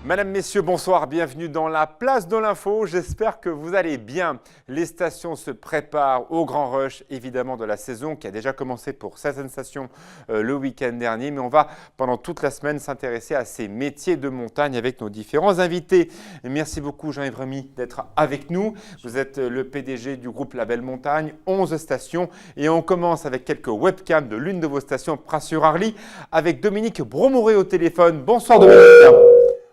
Mesdames, Messieurs, bonsoir, bienvenue dans la place de l'info. J'espère que vous allez bien. Les stations se préparent au grand rush, évidemment, de la saison qui a déjà commencé pour certaines stations le week-end dernier. Mais on va, pendant toute la semaine, s'intéresser à ces métiers de montagne avec nos différents invités. Et merci beaucoup, Jean-Yves Remy, d'être avec nous. Vous êtes le PDG du groupe Label Montagne, 11 stations. Et on commence avec quelques webcams de l'une de vos stations, Pras-sur-Arly, avec Dominique Bromoré au téléphone. Bonsoir, Dominique.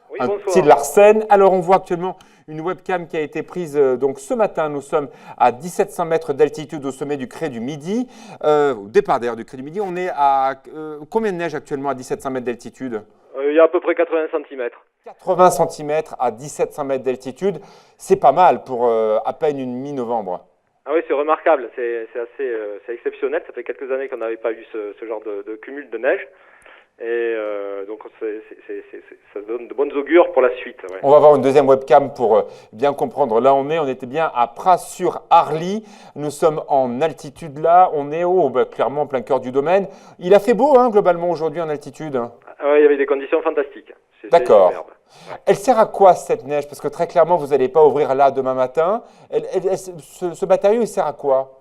Oui, un bonsoir. petit de Larsen. Alors, on voit actuellement une webcam qui a été prise donc ce matin. Nous sommes à 1700 mètres d'altitude au sommet du Crêt du Midi. Au départ d'ailleurs du Crêt du Midi, on est à combien de neige actuellement à 1700 mètres d'altitude? Il y a à peu près 80 cm. 80 cm à 1700 mètres d'altitude. C'est pas mal pour à peine une mi-novembre. Ah oui, c'est remarquable, c'est assez exceptionnel. Ça fait quelques années qu'on n'avait pas eu ce genre de cumul de neige. Et donc ça donne de bonnes augures pour la suite. Ouais. On va avoir une deuxième webcam pour bien comprendre. Là, on était bien à Pras-sur-Arly. Nous sommes en altitude là. On est clairement en plein cœur du domaine. Il a fait beau, globalement, aujourd'hui en altitude. Ah ouais, il y avait des conditions fantastiques. D'accord. Ouais. Elle sert à quoi cette neige? Parce que très clairement, vous n'allez pas ouvrir là demain matin. Ce matériau, il sert à quoi?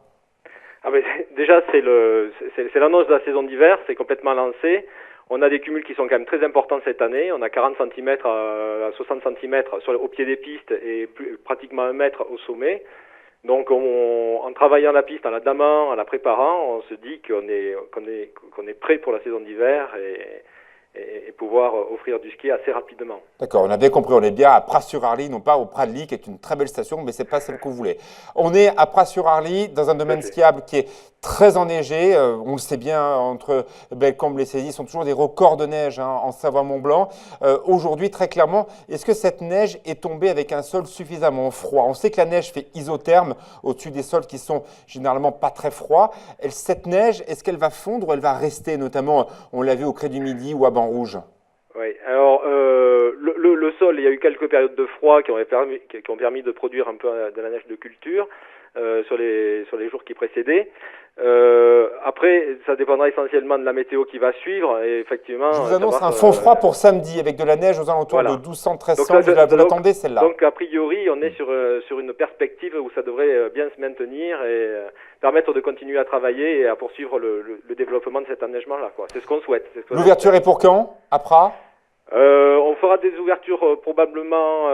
Ah ben, déjà, c'est l'annonce de la saison d'hiver. C'est complètement lancé. On a des cumuls qui sont quand même très importants cette année. On a 40 cm à 60 cm au pied des pistes et pratiquement 1 mètre au sommet. Donc en travaillant la piste, en la damant, en la préparant, on se dit qu'on est prêt pour la saison d'hiver et pouvoir offrir du ski assez rapidement. D'accord, on a bien compris, on est bien à Pras-sur-Arly, non pas au Pradly, qui est une très belle station, mais ce n'est pas celle que vous voulez. On est à Pras-sur-Arly, dans un domaine skiable qui est très enneigé. On le sait bien, entre Bellecombe et Cézy, sont toujours des records de neige en Savoie-Mont-Blanc. Aujourd'hui, très clairement, est-ce que cette neige est tombée avec un sol suffisamment froid? On sait que la neige fait isotherme au-dessus des sols qui sont généralement pas très froids. Cette neige, est-ce qu'elle va fondre ou elle va rester, notamment, on l'a vu au Crêt du Midi ou à Banrouge? Oui, alors le sol, il y a eu quelques périodes de froid qui ont permis de produire un peu de la neige de culture sur les jours qui précédaient. Après, ça dépendra essentiellement de la météo qui va suivre. Et effectivement, je vous annonce un fond froid pour samedi avec de la neige aux alentours de 1200-1300. Vous l'attendez celle-là? Donc a priori, on est sur une perspective où ça devrait bien se maintenir et permettre de continuer à travailler et à poursuivre le développement de cet enneigement-là. C'est ce qu'on souhaite. L'ouverture est pour quand? À Pras? On fera des ouvertures probablement,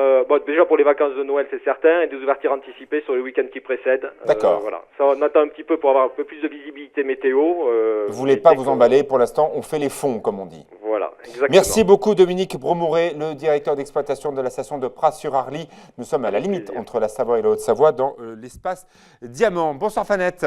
déjà pour les vacances de Noël c'est certain, et des ouvertures anticipées sur les week-ends qui précèdent. D'accord. Voilà. Ça, on attend un petit peu pour avoir un peu plus de visibilité météo. Vous voulez pas vous emballer pour l'instant, on fait les fonds comme on dit. Voilà, exactement. Merci beaucoup Dominique Bromoré, le directeur d'exploitation de la station de Pras-sur-Arly. Nous sommes à la limite entre la Savoie et la Haute-Savoie dans l'espace Diamant. Bonsoir Fanette.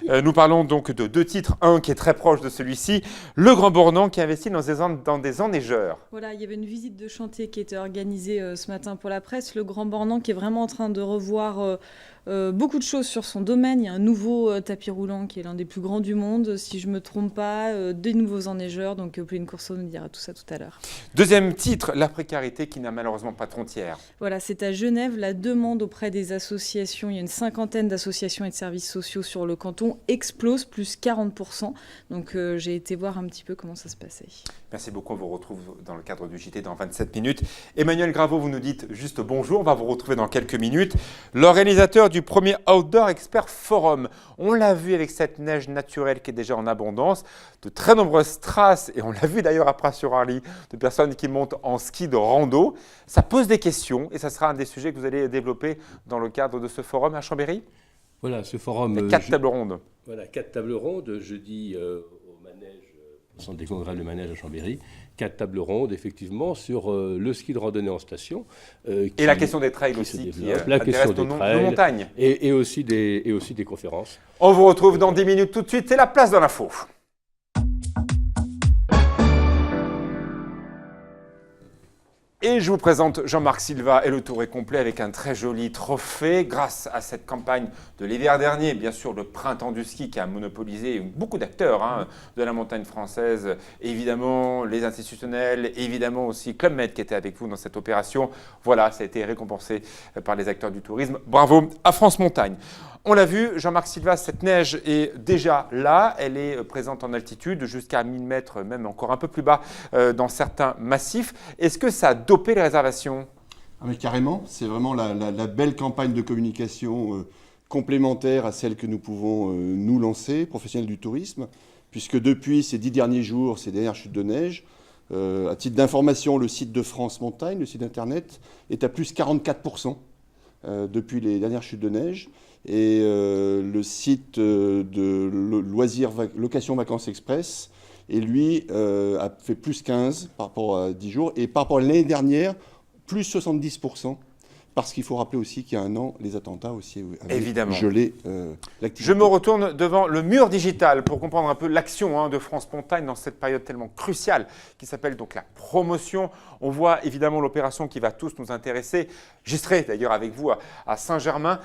Nous parlons donc de deux titres, un qui est très proche de celui-ci, Le Grand Bornand qui investit dans des enneigeurs. Voilà, il y avait une visite de chantier qui était organisée ce matin pour la presse. Le Grand Bornand qui est vraiment en train de revoir beaucoup de choses sur son domaine. Il y a un nouveau tapis roulant qui est l'un des plus grands du monde, si je ne me trompe pas, des nouveaux enneigeurs. Donc Pauline Courceau nous dira tout ça tout à l'heure. Deuxième titre, la précarité qui n'a malheureusement pas de frontières. Voilà, c'est à Genève. La demande auprès des associations, il y a une cinquantaine d'associations et de services sociaux sur le canton, explose plus 40%. Donc j'ai été voir un petit peu comment ça se passait. Merci beaucoup, on vous retrouve dans le cadre du JT dans 27 minutes. Emmanuel Graveau, vous nous dites juste bonjour, on va vous retrouver dans quelques minutes. L'organisateur du premier Outdoor Expert Forum. On l'a vu avec cette neige naturelle qui est déjà en abondance, de très nombreuses traces, et on l'a vu d'ailleurs à Pras-sur-Arly, de personnes qui montent en ski de rando. Ça pose des questions et ça sera un des sujets que vous allez développer dans le cadre de ce forum à Chambéry. Voilà, ce forum. Il y a 4 tables rondes. Voilà, 4 tables rondes, jeudi au manège, au centre des congrès le manège à Chambéry. 4 tables rondes, effectivement, sur le ski de randonnée en station. Et la question des trails aussi, qui la question intéresse des trails, nos montagnes. Et aussi des conférences. On vous retrouve dans 10 minutes tout de suite, c'est la place de l'info. Et je vous présente Jean-Marc Silva et le tour est complet avec un très joli trophée grâce à cette campagne de l'hiver dernier, bien sûr le printemps du ski qui a monopolisé beaucoup d'acteurs de la montagne française, évidemment les institutionnels, évidemment aussi Club Med qui était avec vous dans cette opération. Voilà, ça a été récompensé par les acteurs du tourisme. Bravo à France Montagne. On l'a vu, Jean-Marc Silva, cette neige est déjà là, elle est présente en altitude jusqu'à 1000 mètres, même encore un peu plus bas dans certains massifs. Est-ce que ça a dopé les réservations ? Ah mais carrément, c'est vraiment la belle campagne de communication complémentaire à celle que nous pouvons nous lancer, professionnels du tourisme, puisque depuis ces 10 derniers jours, ces dernières chutes de neige, à titre d'information, le site de France Montagne, le site internet, est à plus 44% depuis les dernières chutes de neige. Et le site de loisirs location vacances express, et lui a fait plus 15 par rapport à 10 jours. Et par rapport à l'année dernière, plus 70%. Parce qu'il faut rappeler aussi qu'il y a un an, les attentats aussi avaient gelé l'activité. Je me retourne devant le mur digital pour comprendre un peu l'action de France Montagne dans cette période tellement cruciale qui s'appelle donc la promotion. On voit évidemment l'opération qui va tous nous intéresser. J'y serai d'ailleurs avec vous à Saint-Germain.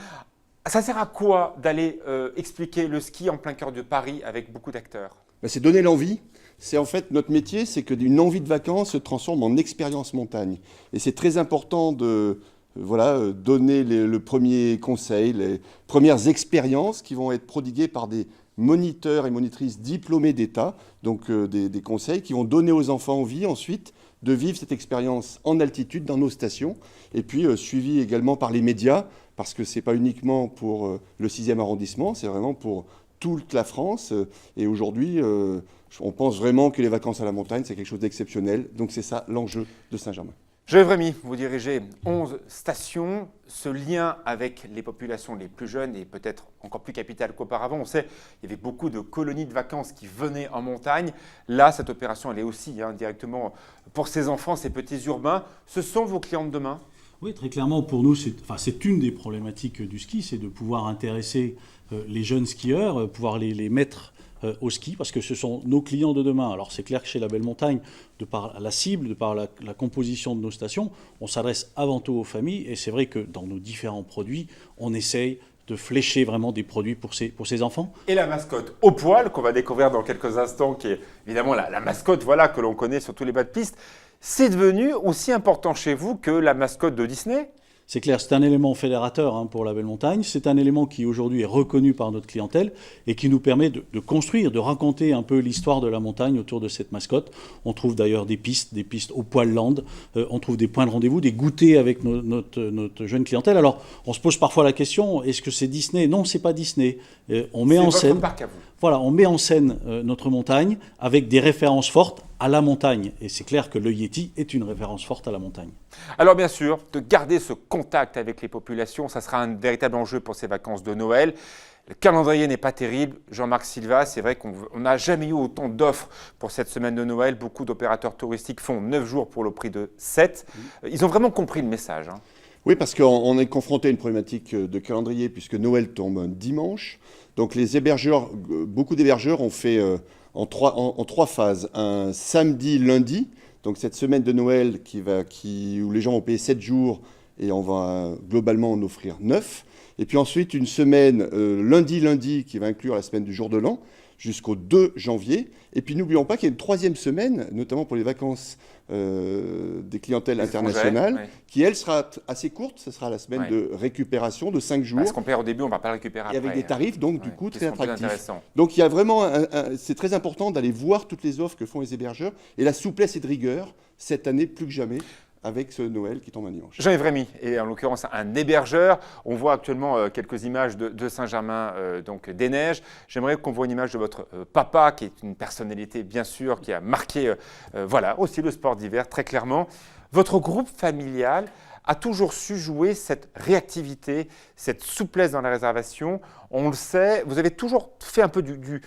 Ça sert à quoi d'aller expliquer le ski en plein cœur de Paris avec beaucoup d'acteurs ? C'est donner l'envie. C'est en fait notre métier, c'est que d'une envie de vacances se transforme en expérience montagne. Et c'est très important de donner le premier conseil, les premières expériences qui vont être prodiguées par des moniteurs et monitrices diplômés d'État, donc des conseils qui vont donner aux enfants envie ensuite de vivre cette expérience en altitude dans nos stations, et puis suivi également par les médias, parce que ce n'est pas uniquement pour le 6e arrondissement, c'est vraiment pour toute la France. Et aujourd'hui, on pense vraiment que les vacances à la montagne, c'est quelque chose d'exceptionnel. Donc c'est ça l'enjeu de Saint-Germain. Joël Rémy, vous dirigez 11 stations. Ce lien avec les populations les plus jeunes est peut-être encore plus capital qu'auparavant. On sait qu'il y avait beaucoup de colonies de vacances qui venaient en montagne. Là, cette opération, elle est aussi directement pour ces enfants, ces petits urbains. Ce sont vos clients de demain ? Oui, très clairement, pour nous, c'est une des problématiques du ski, c'est de pouvoir intéresser les jeunes skieurs, pouvoir les mettre au ski, parce que ce sont nos clients de demain. Alors c'est clair que chez La Belle Montagne, de par la cible, de par la composition de nos stations, on s'adresse avant tout aux familles, et c'est vrai que dans nos différents produits, on essaye de flécher vraiment des produits pour ces enfants. Et la mascotte au poil, qu'on va découvrir dans quelques instants, qui est évidemment la mascotte que l'on connaît sur tous les bas de piste, c'est devenu aussi important chez vous que la mascotte de Disney ? C'est clair, c'est un élément fédérateur pour La Belle Montagne. C'est un élément qui aujourd'hui est reconnu par notre clientèle et qui nous permet de construire, de raconter un peu l'histoire de la montagne autour de cette mascotte. On trouve d'ailleurs des pistes au poil land, on trouve des points de rendez-vous, des goûters avec notre jeune clientèle. Alors, on se pose parfois la question, est-ce que c'est Disney ? Non, c'est pas Disney. On met en scène. Parc à vous. Voilà, on met en scène notre montagne avec des références fortes à la montagne. Et c'est clair que le Yéti est une référence forte à la montagne. Alors bien sûr, de garder ce contact avec les populations, ça sera un véritable enjeu pour ces vacances de Noël. Le calendrier n'est pas terrible. Jean-Marc Silva, c'est vrai qu'on n'a jamais eu autant d'offres pour cette semaine de Noël. Beaucoup d'opérateurs touristiques font 9 jours pour le prix de 7. Ils ont vraiment compris le message. Oui, parce qu'on est confronté à une problématique de calendrier puisque Noël tombe un dimanche. Donc les hébergeurs, beaucoup d'hébergeurs ont fait en trois phases. Un samedi, lundi, donc cette semaine de Noël où les gens vont payer 7 jours et on va globalement en offrir 9. Et puis ensuite une semaine lundi qui va inclure la semaine du jour de l'an jusqu'au 2 janvier. Et puis n'oublions pas qu'il y a une 3e semaine, notamment pour les vacances des clientèles internationales, qui elle sera assez courte. Ce sera la semaine de récupération de 5 jours. Parce qu'on perd au début, on ne va pas le récupérer après. Et avec des tarifs donc du coup très attractifs. Donc il y a vraiment, c'est très important d'aller voir toutes les offres que font les hébergeurs. Et la souplesse et de rigueur, cette année plus que jamais, avec ce Noël qui tombe un dimanche. Jean-Yves Rémy est en l'occurrence un hébergeur. On voit actuellement quelques images de Saint-Germain, donc des neiges. J'aimerais qu'on voit une image de votre papa, qui est une personnalité bien sûr, qui a marqué aussi le sport d'hiver très clairement. Votre groupe familial a toujours su jouer cette réactivité, cette souplesse dans la réservation. On le sait, vous avez toujours fait un peu du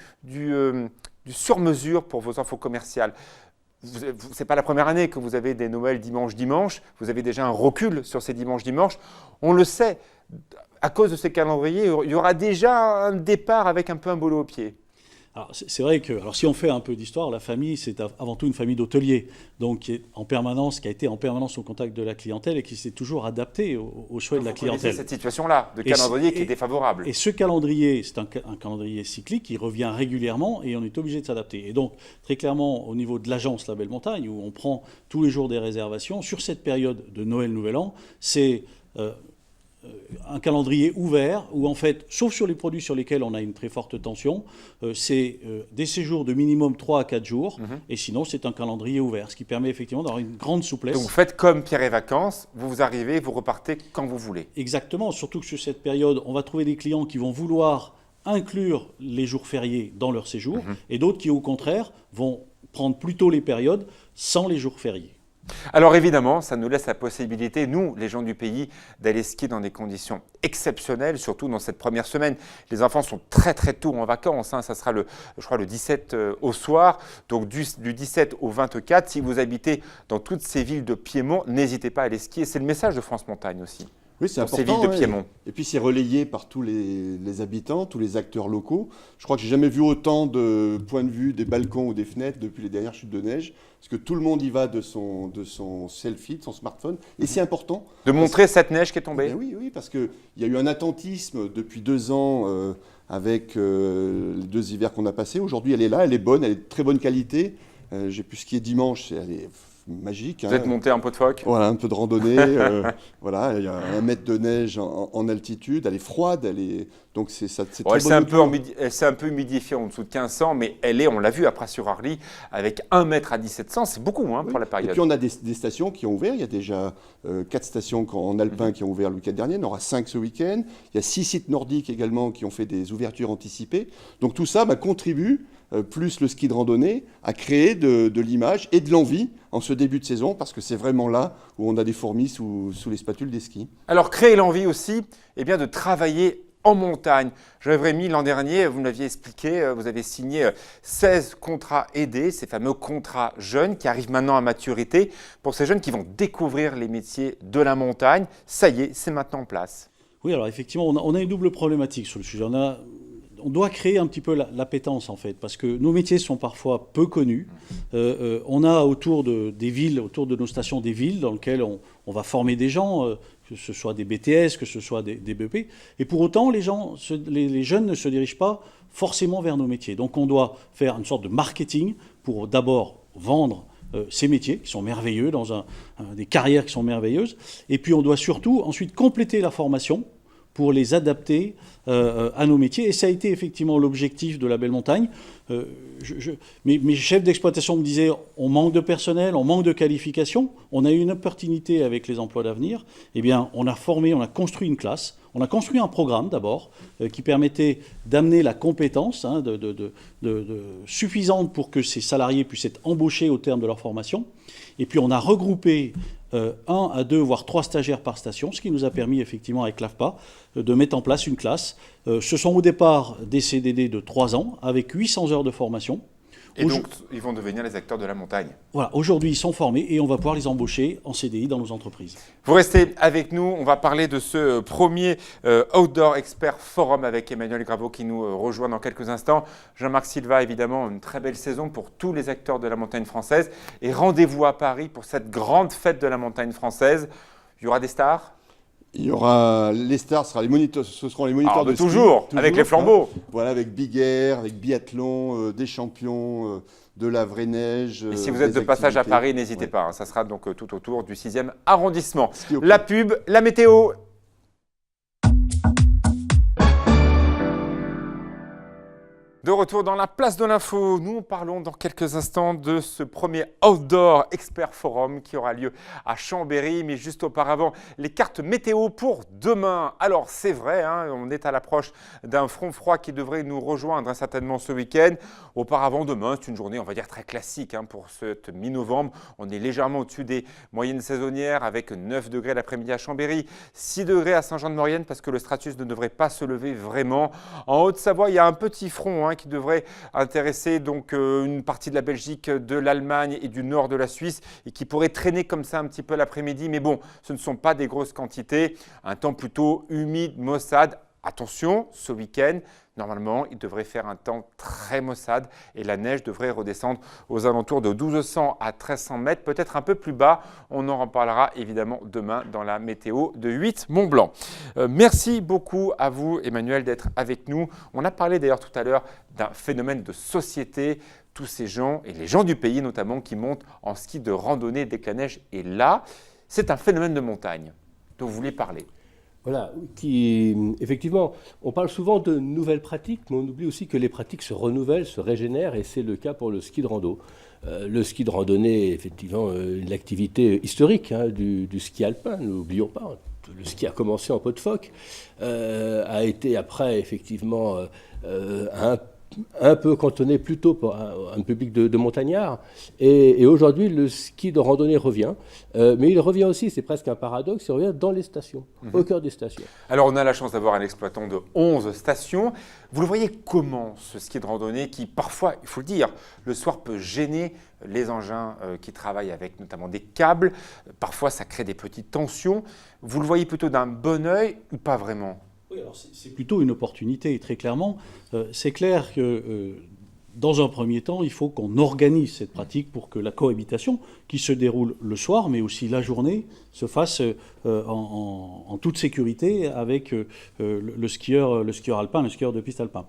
sur-mesure pour vos infos commerciales. Ce n'est pas la première année que vous avez des Noëls dimanche. Vous avez déjà un recul sur ces dimanche. On le sait, à cause de ces calendriers, il y aura déjà un départ avec un peu un boulot au pied. Alors, c'est vrai que, alors si on fait un peu d'histoire, la famille, c'est avant tout une famille d'hôteliers, donc qui a été en permanence au contact de la clientèle et qui s'est toujours adaptée aux souhaits de la clientèle. Cette situation-là, de calendrier qui est défavorable. Et ce calendrier, c'est un calendrier cyclique qui revient régulièrement et on est obligé de s'adapter. Et donc, très clairement, au niveau de l'agence La Belle Montagne, où on prend tous les jours des réservations, sur cette période de Noël-Nouvel An, c'est un calendrier ouvert où en fait, sauf sur les produits sur lesquels on a une très forte tension, c'est des séjours de minimum 3 à 4 jours et sinon c'est un calendrier ouvert, ce qui permet effectivement d'avoir une grande souplesse. Donc vous faites comme Pierre et Vacances, vous arrivez, vous repartez quand vous voulez. Exactement, surtout que sur cette période, on va trouver des clients qui vont vouloir inclure les jours fériés dans leur séjour et d'autres qui au contraire vont prendre plutôt les périodes sans les jours fériés. Alors évidemment, ça nous laisse la possibilité, nous, les gens du pays, d'aller skier dans des conditions exceptionnelles, surtout dans cette première semaine. Les enfants sont très très tôt en vacances, ça sera je crois le 17 au soir, donc du 17 au 24. Si vous habitez dans toutes ces villes de Piémont, n'hésitez pas à aller skier. C'est le message de France Montagne aussi. Oui, c'est important. Ces villes de Piémont. Et puis c'est relayé par tous les habitants, tous les acteurs locaux. Je crois que j'ai jamais vu autant de points de vue des balcons ou des fenêtres depuis les dernières chutes de neige, parce que tout le monde y va de son selfie, de son smartphone, et c'est important. De montrer cette neige qui est tombée. Oui, parce qu'il y a eu un attentisme depuis 2 ans avec les 2 hivers qu'on a passés. Aujourd'hui, elle est là, elle est bonne, elle est de très bonne qualité. J'ai pu skier dimanche, elle est magique. Vous êtes monté un peu de phoque. Voilà, un peu de randonnée. Voilà, il y a 1 mètre de neige en altitude. Elle est froide, donc c'est ça. C'est elle s'est un peu humidifiée en dessous de 1500, mais elle est, on l'a vu après sur Arly, avec 1 mètre à 1700, c'est beaucoup pour la période. Et puis on a des stations qui ont ouvert. Il y a déjà 4 stations en alpin qui ont ouvert le week-end dernier. Il y en aura 5 ce week-end. Il y a 6 sites nordiques également qui ont fait des ouvertures anticipées. Donc tout ça contribue, plus le ski de randonnée, à créer de l'image et de l'envie en ce début de saison, parce que c'est vraiment là où on a des fourmis sous les spatules des skis. Alors créer l'envie aussi, de travailler en montagne. J'avais mis l'an dernier, vous me l'aviez expliqué, vous avez signé 16 contrats aidés, ces fameux contrats jeunes qui arrivent maintenant à maturité, pour ces jeunes qui vont découvrir les métiers de la montagne. Ça y est, c'est maintenant en place. Oui, alors effectivement, on a une double problématique sur le sujet. On doit créer un petit peu l'appétence en fait, parce que nos métiers sont parfois peu connus. On a autour des villes, autour de nos stations des villes dans lesquelles on va former des gens, que ce soit des BTS, que ce soit des BEP. Et pour autant, les jeunes ne se dirigent pas forcément vers nos métiers. Donc on doit faire une sorte de marketing pour d'abord vendre ces métiers qui sont merveilleux, dans des carrières qui sont merveilleuses. Et puis on doit surtout ensuite compléter la formation pour les adapter à nos métiers. Et ça a été effectivement l'objectif de La Belle Montagne. Mes chefs d'exploitation me disaient on manque de personnel, on manque de qualification. On a eu une opportunité avec les emplois d'avenir. Eh bien, on a construit une classe. On a construit un programme d'abord qui permettait d'amener la compétence suffisante pour que ces salariés puissent être embauchés au terme de leur formation. Et puis on a regroupé 1 à 2, voire 3 stagiaires par station, ce qui nous a permis effectivement avec l'AFPA de mettre en place une classe. Ce sont au départ des CDD de 3 ans avec 800 heures de formation. Et donc, ils vont devenir les acteurs de la montagne. Voilà, aujourd'hui, ils sont formés et on va pouvoir les embaucher en CDI dans nos entreprises. Vous restez avec nous, on va parler de ce premier Outdoor Expert Forum avec Emmanuel Graveau qui nous rejoint dans quelques instants. Jean-Marc Silva, évidemment, une très belle saison pour tous les acteurs de la montagne française. Et rendez-vous à Paris pour cette grande fête de la montagne française. Il y aura des stars ? Il y aura les stars, ce seront les moniteurs de ski. Toujours, avec les flambeaux. Voilà, avec Big Air, avec biathlon, des champions, de la vraie neige. Et si vous êtes de passage à Paris, n'hésitez pas. Ça sera donc tout autour du 6e arrondissement. La pub, la météo. De retour dans la place de l'info, nous parlons dans quelques instants de ce premier Outdoor Expert Forum qui aura lieu à Chambéry. Mais juste auparavant, les cartes météo pour demain. Alors c'est vrai, on est à l'approche d'un front froid qui devrait nous rejoindre certainement ce week-end. Auparavant, demain, c'est une journée, on va dire, très classique pour cette mi-novembre. On est légèrement au-dessus des moyennes saisonnières avec 9 degrés l'après-midi à Chambéry, 6 degrés à Saint-Jean-de-Maurienne parce que le stratus ne devrait pas se lever vraiment. En Haute-Savoie, il y a un petit front qui devrait intéresser donc une partie de la Belgique, de l'Allemagne et du nord de la Suisse et qui pourrait traîner comme ça un petit peu l'après-midi. Mais bon, ce ne sont pas des grosses quantités. Un temps plutôt humide, maussade, attention, ce week-end, normalement, il devrait faire un temps très maussade et la neige devrait redescendre aux alentours de 1200 à 1300 mètres, peut-être un peu plus bas. On en reparlera évidemment demain dans la météo de 8 Mont-Blanc. Merci beaucoup à vous, Emmanuel, d'être avec nous. On a parlé d'ailleurs tout à l'heure d'un phénomène de société, tous ces gens, et les gens du pays notamment, qui montent en ski de randonnée dès que la neige est là. C'est un phénomène de montagne dont vous voulez parler. Voilà, effectivement, on parle souvent de nouvelles pratiques, mais on oublie aussi que les pratiques se renouvellent, se régénèrent, et c'est le cas pour le ski de rando. Le ski de randonnée est effectivement une activité historique du ski alpin, n'oublions pas. Le ski a commencé en pot de phoque, a été après effectivement un peu cantonné plutôt pour un public de montagnards. Et aujourd'hui, le ski de randonnée revient. Mais il revient aussi, c'est presque un paradoxe, il revient dans les stations, au cœur des stations. Alors, on a la chance d'avoir un exploitant de 11 stations. Vous le voyez comment, ce ski de randonnée qui, parfois, il faut le dire, le soir peut gêner les engins qui travaillent avec notamment des câbles. Parfois, ça crée des petites tensions. Vous le voyez plutôt d'un bon œil ou pas vraiment ? Oui, alors c'est plutôt une opportunité, très clairement. C'est clair que dans un premier temps, il faut qu'on organise cette pratique pour que la cohabitation, qui se déroule le soir, mais aussi la journée, se fasse en toute sécurité avec le skieur alpin, le skieur de piste alpin.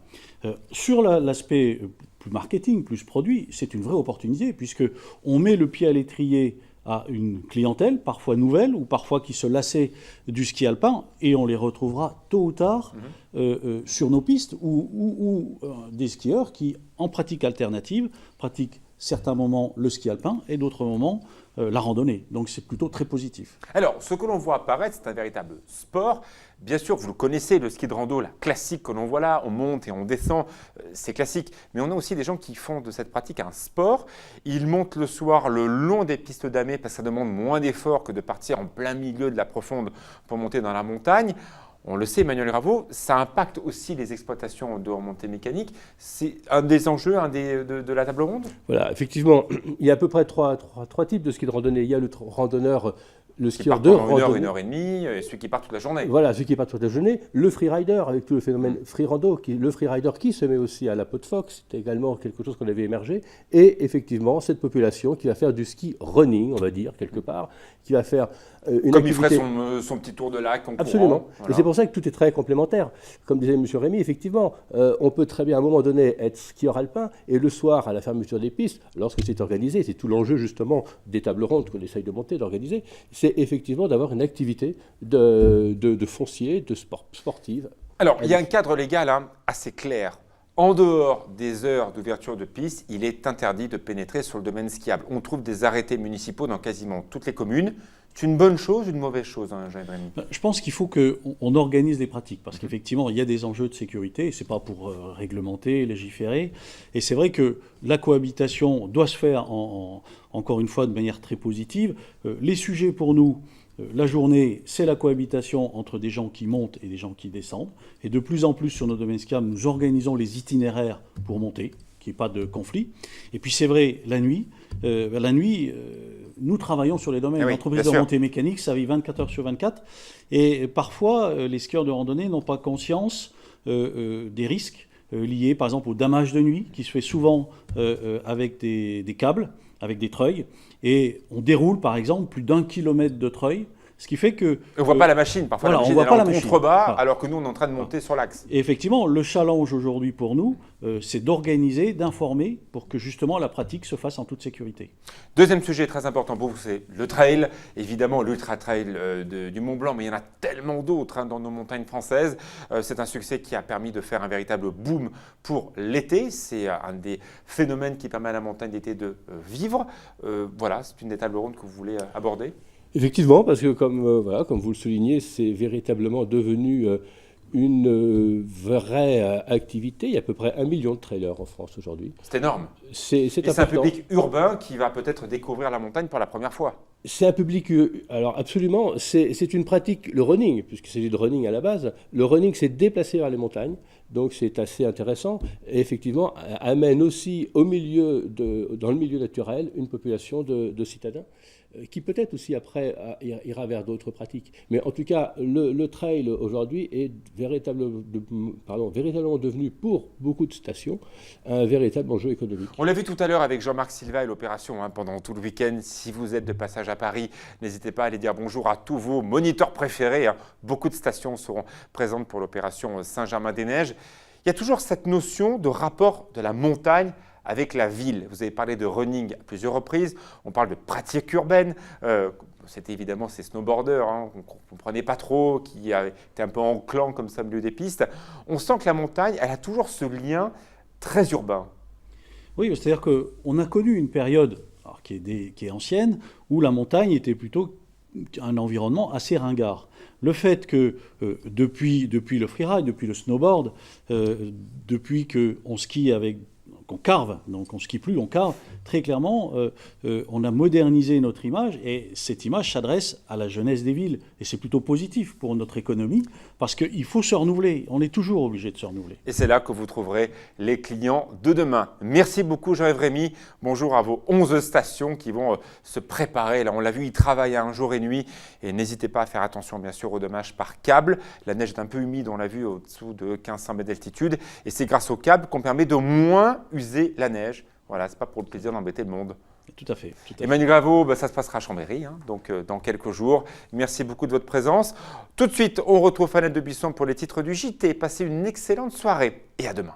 Sur l'aspect plus marketing, plus produit, c'est une vraie opportunité, puisqu'on met le pied à l'étrier à une clientèle, parfois nouvelle, ou parfois qui se lassait du ski alpin, et on les retrouvera tôt ou tard sur nos pistes, ou des skieurs qui, en pratique alternative, pratiquent certains moments le ski alpin et d'autres moments la randonnée. Donc c'est plutôt très positif. Alors, ce que l'on voit apparaître, c'est un véritable sport. Bien sûr, vous le connaissez, le ski de rando, la classique que l'on voit là, on monte et on descend, c'est classique. Mais on a aussi des gens qui font de cette pratique un sport. Ils montent le soir le long des pistes damées parce que ça demande moins d'efforts que de partir en plein milieu de la profonde pour monter dans la montagne. On le sait, Emmanuel Graveau, ça impacte aussi les exploitations de remontée mécanique. C'est un des enjeux de la table ronde ? Voilà, effectivement, il y a à peu près trois types de ski de randonnée. Il y a le randonneur, le skieur de randonnée. Une heure et demie, et celui qui part toute la journée. Voilà, celui qui part toute la journée. Le freerider, avec tout le phénomène free rando, le freerider qui se met aussi à la pot de phoque, c'était également quelque chose qu'on avait émergé. Et effectivement, cette population qui va faire du ski running, on va dire, quelque part, qui va faire une comme activité... il ferait son petit tour de lac en Absolument. courant. Voilà. Et c'est pour ça que tout est très complémentaire. Comme disait M. Rémy, effectivement, on peut très bien à un moment donné être skieur alpin et le soir, à la fermeture des pistes, lorsque c'est organisé, c'est tout l'enjeu justement des tables rondes qu'on essaye de monter, d'organiser, c'est effectivement d'avoir une activité de foncier, de sportive. Alors, il y a un cadre légal assez clair. En dehors des heures d'ouverture de piste, il est interdit de pénétrer sur le domaine skiable. On trouve des arrêtés municipaux dans quasiment toutes les communes. C'est une bonne chose ou une mauvaise chose, Jean Rémy ? Je pense qu'il faut qu'on organise les pratiques, parce qu'effectivement, il y a des enjeux de sécurité, et ce n'est pas pour réglementer, légiférer. Et c'est vrai que la cohabitation doit se faire, encore une fois, de manière très positive. Les sujets pour nous, la journée, c'est la cohabitation entre des gens qui montent et des gens qui descendent. Et de plus en plus, sur nos domaines skiables, nous organisons les itinéraires pour monter, qu'il n'y ait pas de conflit. Et puis c'est vrai, la nuit, nous travaillons sur les domaines. L'entreprise de remontée mécanique, ça vit 24 heures sur 24. Et parfois, les skieurs de randonnée n'ont pas conscience des risques liés, par exemple, au damage de nuit, qui se fait souvent avec des câbles, avec des treuils. Et on déroule, par exemple, plus d'1 kilomètre de treuil. Ce qui fait que... On ne voit pas la machine, parfois voilà, la machine on voit pas la en machine. contrebas, Voilà. alors que nous, on est en train de monter sur l'axe. Et effectivement, le challenge aujourd'hui pour nous, c'est d'organiser, d'informer, pour que justement la pratique se fasse en toute sécurité. Deuxième sujet très important pour vous, c'est le trail. Évidemment, l'ultra-trail du Mont-Blanc, mais il y en a tellement d'autres dans nos montagnes françaises. C'est un succès qui a permis de faire un véritable boom pour l'été. C'est un des phénomènes qui permet à la montagne d'été de vivre. Voilà, c'est une des tables rondes que vous voulez aborder. Effectivement, parce que comme vous le soulignez, c'est véritablement devenu une vraie activité. Il y a à peu près 1 million de trailers en France aujourd'hui. C'est énorme. C'est Et c'est un public urbain qui va peut-être découvrir la montagne pour la première fois. C'est un public, alors absolument, c'est une pratique, le running, puisqu'il s'agit de running à la base, le running c'est déplacer vers les montagnes, donc c'est assez intéressant, et effectivement amène aussi dans le milieu naturel une population de citadins, qui peut-être aussi après ira vers d'autres pratiques. Mais en tout cas, le trail aujourd'hui est véritablement devenu pour beaucoup de stations un véritable enjeu économique. On l'a vu tout à l'heure avec Jean-Marc Silva et l'opération pendant tout le week-end. Si vous êtes de passage à Paris, n'hésitez pas à aller dire bonjour à tous vos moniteurs préférés. Beaucoup de stations seront présentes pour l'opération Saint-Germain-des-Neiges. Il y a toujours cette notion de rapport de la montagne avec la ville. Vous avez parlé de running à plusieurs reprises, on parle de pratiques urbaines. C'était évidemment ces snowboarders qu'on ne comprenait pas trop, qui étaient un peu en clan comme ça au milieu des pistes. On sent que la montagne, elle a toujours ce lien très urbain. Oui, c'est-à-dire qu'on a connu une période qui est ancienne où la montagne était plutôt un environnement assez ringard. Le fait que depuis le freeride, depuis le snowboard, depuis qu'on skie qu'on carve, donc on skie plus, on carve, très clairement, on a modernisé notre image et cette image s'adresse à la jeunesse des villes. Et c'est plutôt positif pour notre économie parce qu'il faut se renouveler. On est toujours obligé de se renouveler. Et c'est là que vous trouverez les clients de demain. Merci beaucoup Jean-Yves Rémy. Bonjour à vos 11 stations qui vont se préparer. Là, on l'a vu, ils travaillent un jour et nuit. Et n'hésitez pas à faire attention bien sûr aux dommages par câble. La neige est un peu humide, on l'a vu, au-dessous de 1500 mètres d'altitude. Et c'est grâce au câble qu'on permet de moins user la neige. Voilà, ce n'est pas pour le plaisir d'embêter le monde. Tout à fait. Emmanuel Graveau, ça se passera à Chambéry, donc dans quelques jours. Merci beaucoup de votre présence. Tout de suite, on retrouve Fanette de Buisson pour les titres du JT. Passez une excellente soirée et à demain.